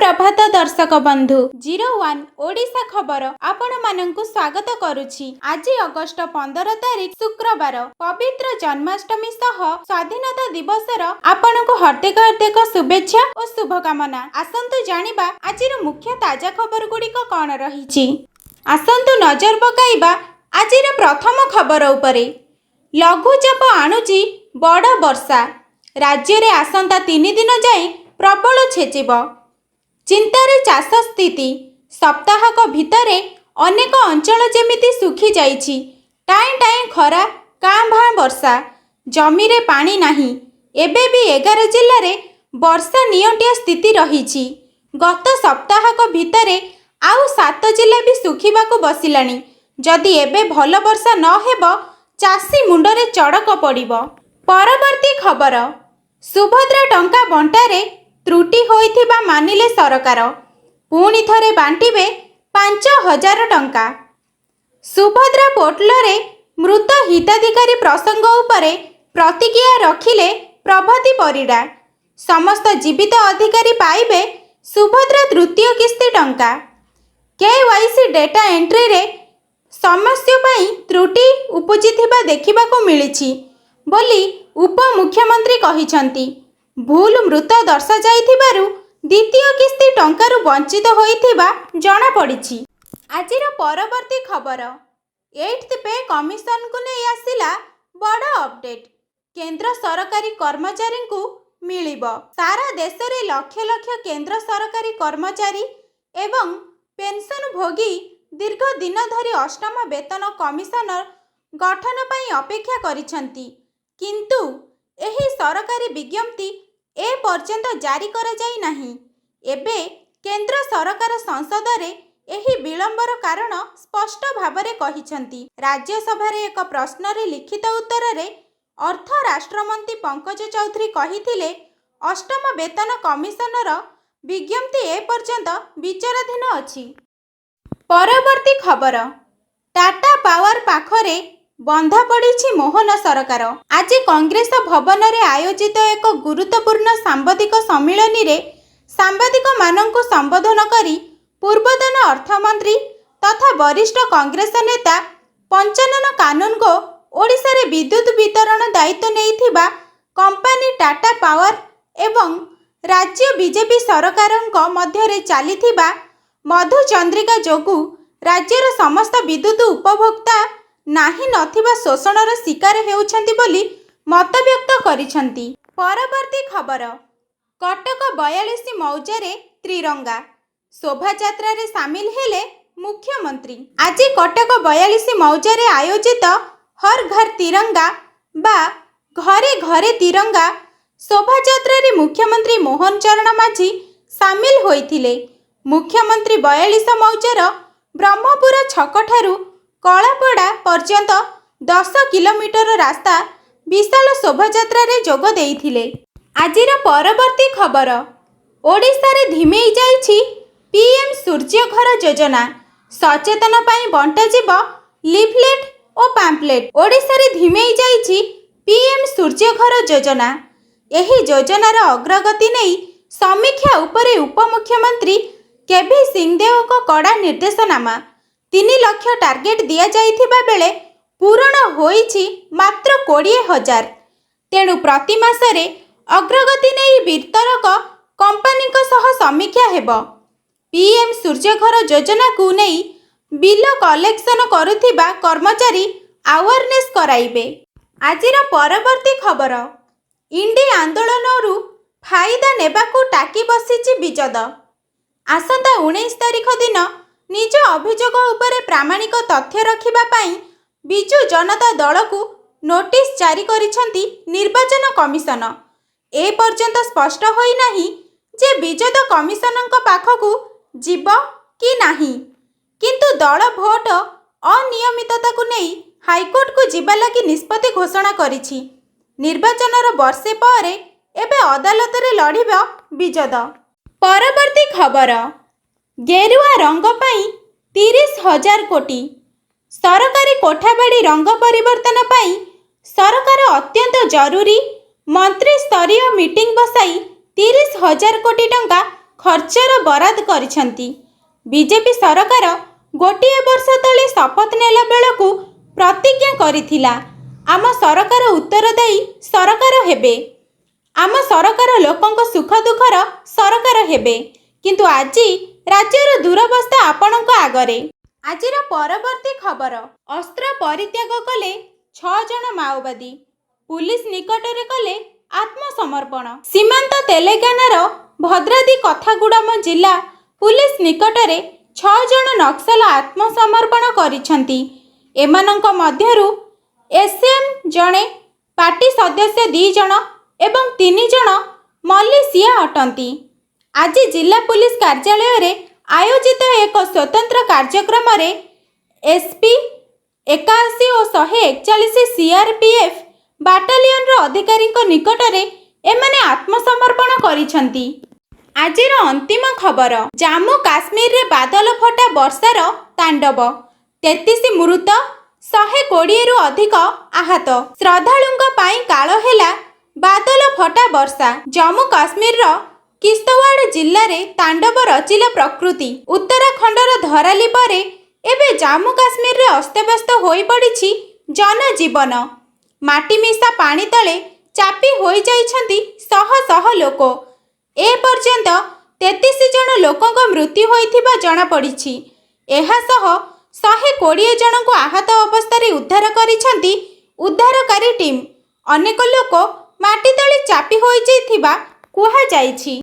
सुप्रभात दर्शक बंधु 01 ओडिशा खबर आपण मानंकु स्वागत करुछि। आज अगस्त 15 तारिख शुक्रवार पवित्र जन्माष्टमी सह स्वाधीनता दिवसर आपणको हार्दिक हार्दिक शुभेच्छा और शुभकामना। आसंतु जानिबा आजिर मुख्य ताजा खबर गुड़िक कौन रहिछि। आसंतु नजर पकाइबा आजिर प्रथम खबर उपरे। लघुचाप आणुछि बड़ वर्षा, राज्य रे आसंता 3 दिन जाए प्रबल छेचिब। चिंतारे चाष स्थिति, सप्ताहक भितरे अनेक अंचल जेमिति सुखी जाइछि। टाएं टाएं खरा, कां भां वर्षा, जमी रे पानी नाही। एबे भी 11 जिल्ला रे वर्षा नियंटिया स्थिति रहिछि। गत सप्ताहक भितरे आउ 7 जिल्ला भी सुखिबाकु बसिलानी। जदि एबे भल वर्षा न हेबो चाषी मुंडरे चड़क पड़िबो। परवर्ती खबर। सुभद्रा टंका बंटारे त्रुटि होइथिबा मानिले सरकार, पुणी थरे बांटिबे 5000 टंका। सुभद्रा पोर्टलरे मृत हिताधिकारी प्रसंग उपरे प्रतिक्रिया रखिले प्रभाती परिडा। समस्त जीवित अधिकारी पाइबे सुभद्रा तृतीय किस्ती टंका। केवाईसी डेटा एंट्री रे समस्या पाई त्रुटि उपजिथिबा देखिबाकू मिलिछि बोली उपमुख्यमंत्री कहिसंती। भूल मृत दर्शा जाइथिबारु द्वितीय किस्ती टंकारु वंचित होइथिबा जणा पड़िछि। आजिर परवर्ती खबर। 8th पे कमिशन को नै आसिला बड़ अपडेट। केंद्र सरकारी कर्मचारी को मिलिबो। सारा देश रे लक्ष लक्ष केंद्र सरकारी कर्मचारी एवं पेंशन भोगी दीर्घ दिन धरी 8म वेतन कमिशनर गठन पई अपेक्षा करिसंती, किंतु एही सरकारी विज्ञप्ति ए पर्यंत जारी करा जाई नाही। एबे केंद्र सरकार संसद रे एही विलंबर कारण स्पष्ट भावरे कहिसंती। राज्यसभा रे एक प्रश्न रे लिखित उत्तर रे अर्थ राष्ट्रमंत्री पंकज चौधरी कहिथिले 8म वेतन कमिशनर विज्ञप्ति ए पर्यंत विचाराधीन अछि। परवर्ती खबर। टाटा पावर पाखरे बंधा पड़ी मोहन सरकार। आज कांग्रेस भवन रे आयोजित एक गुरुत्वपूर्ण सांबादिक सम्मिलन रे सांबादिक मानंकु संबोधन करी पूर्वतन अर्थमंत्री तथा वरिष्ठ कांग्रेस नेता पंचानन कानून को ओडिशा रे विद्युत वितरण दायित्व नैथिबा कंपनी टाटा पावर एवं राज्य बीजेपी सरकारक मध्य रे चलीथिबा मधु चंद्रिका जोगु राज्यर समस्त विद्युत उपभोक्ता नाही नथिबा शोषणर शिकार हेउछंती बोली मत व्यक्त करिसंती। परवर्ती खबर। कटक 42 मौजारे त्रिरंगा शोभा यात्रा रे शामिल हेले मुख्यमंत्री। आज कटक 42 मौजारे आयोजित हर घर तिरंगा बा घरे घरे तिरंगा शोभा यात्रा रे मुख्यमंत्री मोहन चरण माझी शामिल होइथिले। मुख्यमंत्री 42 मौजार ब्रह्मपुर छक ठारू कलापड़ा पर्यंत 10 किलोमीटर रास्ता विशाल शोभायात्रा रे जोग देइथिले। आजिर परवर्ती खबर। ओडिशा रे धिमेई जाइछि पीएम सूर्य घर योजना। सचेतन पाई बंटा जिवो लिफलेट और पैम्पलेट। ओडिशा रे धिमेई जाइछि पीएम सूर्य घर योजना। एही योजनार अग्रगति नै समीक्षा उपरे उपमुख्यमंत्री केभी सिंहदेव को कड़ा निर्देशनामा। 3 लाख टार्गेट दिया जाइथिबा बेले पूरण होइछि मात्र 20,000। तेणु प्रति मासरे अग्रगति नै वितरक कंपनी को सह समीक्षा हेबो। पीएम सूर्य घर योजना को नै बिल कलेक्शन करुथिबा कर्मचारी अवेयरनेस कराइबे। आजिर परवर्ती खबर। इंडी आंदोलनरु फायदा नेबाकू टाकी बसिछि विजद। आसंता 19 तारिख दिन निज अभियोग उपरे प्रामाणिक तथ्य रखिबा पाई बिजु जनता दल को नोटिस जारी करिसंती निर्वाचन कमिशन। ए पर्यंत स्पष्ट होई नाही जे विजद कमिशनक पाखकू जीव कि नाही, किंतु दल भोट अनियमितता को नहीं हाईकोर्ट को जीवा लगी निष्पत्ति घोषणा करिछि। निर्वाचनर वर्षे परे एबे अदालत रे लड़िबो विजद। परवर्ती खबर। गेरुआ रंग पाई 30,000 कोटी। सरकारी कोठाबाड़ी रंग परिवर्तन पाई सरकार अत्यंत जरूरी मंत्री स्तरीय मीटिंग बसाई 30,000 कोटी टंका ଖର୍ଚ୍ଚର ବରାଦ କରିଛନ୍ତି। ବିଜେପି ସରକାର ଗୋଟିଏ ବର୍ଷ ତଳେ ଶପଥ ନେଲା ବେଳକୁ ପ୍ରତିଜ୍ଞା କରିଥିଲା, ଆମ ସରକାର ଉତ୍ତରଦାୟୀ ସରକାର ହେବେ, ଆମ ସରକାର ଲୋକଙ୍କ ସୁଖ ଦୁଃଖର ସରକାର ହେବେ। କିନ୍ତୁ ଆଜି ରାଜ୍ୟର ଦୁରବସ୍ଥା ଆପଣଙ୍କ ଆଗରେ। ଆଜିର ପରବର୍ତ୍ତୀ ଖବର। ଅସ୍ତ୍ର ପରିତ୍ୟାଗ କଲେ 6 ଜଣ ମାଓବାଦୀ, ପୁଲିସ ନିକଟରେ କଲେ ଆତ୍ମସମର୍ପଣ। ସୀମାନ୍ତ ତେଲେଙ୍ଗାନାର ଭଦ୍ରାଦ୍ରୀ କଥାଗୁଡାମ ଜିଲ୍ଲା ପୁଲିସ ନିକଟରେ 6 ଜଣ ନକ୍ସଲ ଆତ୍ମସମର୍ପଣ କରିଛନ୍ତି। ଏମାନଙ୍କ ମଧ୍ୟରୁ ଏସ୍ଏମ୍ ଜଣେ, ପାର୍ଟି ସଦସ୍ୟ 2 ଜଣ ଏବଂ 3 ଜଣ ମଲେସିଆ ଅଟନ୍ତି। ଆଜି ଜିଲ୍ଲା ପୁଲିସ କାର୍ଯ୍ୟାଳୟରେ ଆୟୋଜିତ ଏକ ସ୍ୱତନ୍ତ୍ର କାର୍ଯ୍ୟକ୍ରମରେ ଏସ୍ପି 81 ଓ 141 ସିଆର୍ପିଏଫ୍ ବାଟାଲିୟନର ଅଧିକାରୀଙ୍କ ନିକଟରେ ଏମାନେ ଆତ୍ମସମର୍ପଣ କରିଛନ୍ତି। ଆଜିର ଅନ୍ତିମ ଖବର। ଜାମ୍ମୁ କାଶ୍ମୀରରେ ବାଦଲ ଫଟା ବର୍ଷାର ତାଣ୍ଡବ, 33 ମୃତ, 120ରୁ ଅଧିକ ଆହତ। ଶ୍ରଦ୍ଧାଳୁଙ୍କ ପାଇଁ କାଳ ହେଲା ବାଦଲ ଫଟା ବର୍ଷା। ଜମ୍ମୁ କାଶ୍ମୀରର କିସ୍ତୱାଡ ଜିଲ୍ଲାରେ ତାଣ୍ଡବ ରଚିଲା ପ୍ରକୃତି। ଉତ୍ତରାଖଣ୍ଡର ଧରାଲି ପରେ ଏବେ ଜାମ୍ମୁ କାଶ୍ମୀରରେ ଅସ୍ତବ୍ୟସ୍ତ ହୋଇପଡ଼ିଛି ଜନଜୀବନ। ମାଟିମିଶା ପାଣି ତଳେ ଚାପି ହୋଇଯାଇଛନ୍ତି ଶହ ଶହ ଲୋକ। ଏପର୍ଯ୍ୟନ୍ତ 33 ଜଣ ଲୋକଙ୍କ ମୃତ୍ୟୁ ହୋଇଥିବା ଜଣାପଡ଼ିଛି। ଏହାସହ 120 ଜଣଙ୍କୁ ଆହତ ଅବସ୍ଥାରେ ଉଦ୍ଧାର କରିଛନ୍ତି ଉଦ୍ଧାରକାରୀ ଟିମ୍। ଅନେକ ଲୋକ ମାଟି ତଳେ ଚାପି ହୋଇଯାଇଥିବା କୁହାଯାଇଛି।